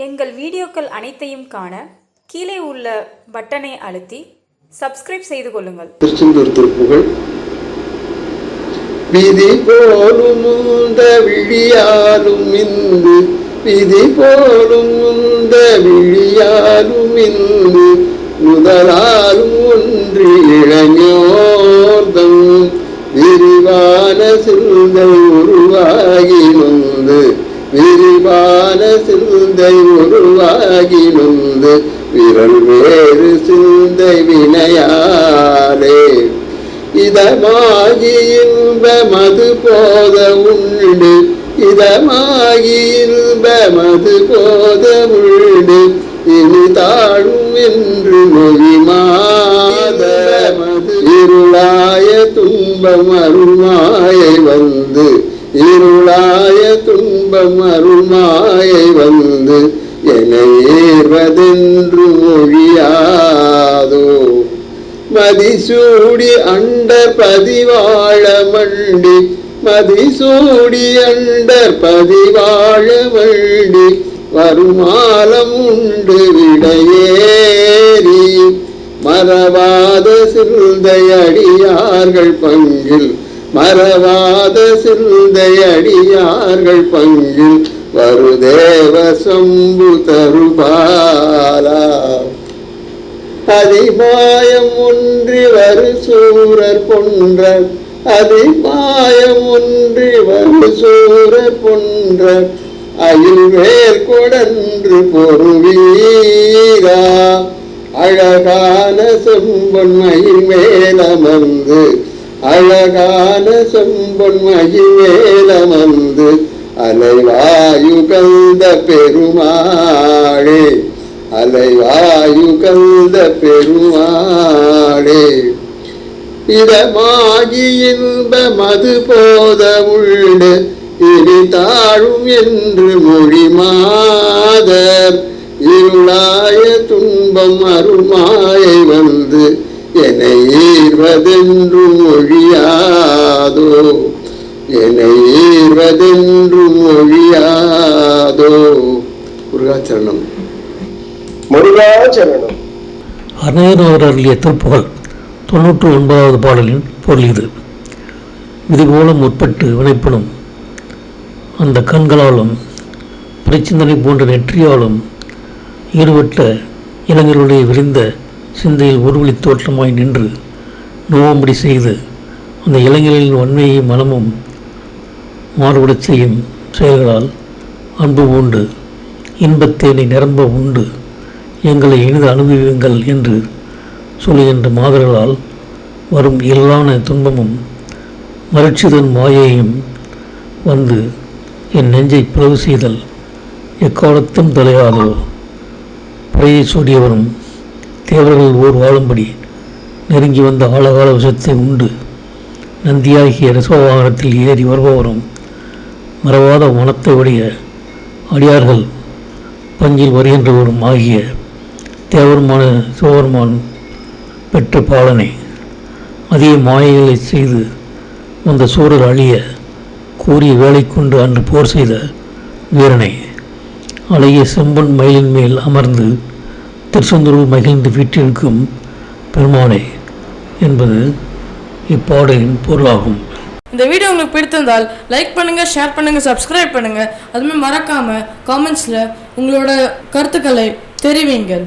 எங்கள் வீடியோக்கள் அனைத்தையும் காண கீழே உள்ள பட்டனை அழுத்தி சப்ஸ்கிரைப் செய்து கொள்ளுங்கள். திருச்செந்தூர் திருப்புகழ். விதி போலும் இந்த விழியாலும் இந்து, விதி போலும் இந்த விழியாலும் இந்து, முதலாலும் ஒன்று இளைஞோர்தம் விரிவான சிந்தை உருவாகி நொந்து, விரிவான சிந்தை உருவாகி நொந்து, விரல் வேறு சிந்தை வினையாலே இதமாகி இன்ப மது போத உண்டு, இதமாகி இன்ப மது போத உண்டு, இனி தாழும் என்று மொழி மாத மது இருளாய துன்பம் அருள்மாயை வந்து, இருளாய துன்பம் அருள்மாயை வந்து என ஏறுவதென்று மொழியாதோ. மதிசூடி அண்டர் பதிவாழ மண்டி, மதிசூடி அண்டர் பதிவாழ மண்டி, வருமாலம் உண்டு விடையேறி மறவாத சிந்தை அடியார்கள் பங்கில், மறவாத சிந்தை அடியார்கள் பங்கில் வருதேவ சம்பு தருபாலா. அதிமாயம் ஒன்றி வரு சூரர் பொன்ற, அதிமாயம் ஒன்றி வரு சூரர் பொன்ற, அயில் வேர் கொடன்று பொருவீரா. அழகான செம்பொன்மையில் மேலமர்ந்து, அழகான செம்பொன்மையில் மேலமர்ந்து அலைவாயு கந்த பெருமாளே, அலைவாயு கந்த பெருமாளே. இதமாகி இன்ப மது போத உள்ள இனி தாழும் என்று மொழி மாதர், இருளாய துன்பம் அருள்மாயை வந்து என்னை ஈர்வதென்று மொழியாதோ, என்னை ஈர்வதென்று மொழியாதோ. முருகாச்சரணம், முருகாச்சரணம். அநேகர் அருளிய திருப்புகழ் 99வது பாடலின் பொருள் இது. இதுபோல முற்பட்டு வினைப்படும் அந்த கண்களாலும் பிரச்சிந்தனை போன்ற நெற்றியாலும் ஈடுபட்ட இளைஞர்களுடைய விரிந்த சிந்தையில் ஒருவழி தோற்றமாய் நின்று நோவும்படி செய்து அந்த இளைஞர்களின் வன்மையை மனமும் மாறுபடச் செய்யும் செயல்களால் அன்பு உண்டு இன்பத்தேனை நிரம்ப உண்டு எங்களை இனிது அனுபவியுங்கள் என்று சொல்லுகின்ற மாதர்களால் வரும் இயலான துன்பமும் மகிழ்ச்சிதன் மாயையும் வந்து என் நெஞ்சை பிளவு செய்தல் எக்காலத்தும் தலையாதோ. பிறையை சூடியவரும் தேவர்கள் ஓர் வாழும்படி நெருங்கி வந்த ஆழகால விஷத்தை உண்டு நந்தியாகிய ரசவாகனத்தில் ஏறி வருபவரும் மறவாத மனத்தை உடைய அடியார்கள் பஞ்சில் வருகின்றவரும் ஆகிய தேவருமான சிவபெருமான் பெற்ற பாலனை அதிக மாயைகளை செய்து அந்த சூரர் அழிய கூறிய வேலை கொண்டு அன்று போர் செய்த வீரனை அழகிய செம்பொன் மயிலின் மேல் அமர்ந்து திருச்செந்தூரில் மகிழ்ந்து வீற்றிருக்கும் பெருமானை என்பது இப்பாடலின் பொருளாகும். இந்த வீடியோ உங்களுக்கு பிடித்திருந்தால் லைக் பண்ணுங்க, ஷேர் பண்ணுங்க, சப்ஸ்கிரைப் பண்ணுங்க. அதுமாதிரி மறக்காம காமெண்ட்ஸ்ல உங்களோட கருத்துக்களை தெரிவிங்கள்.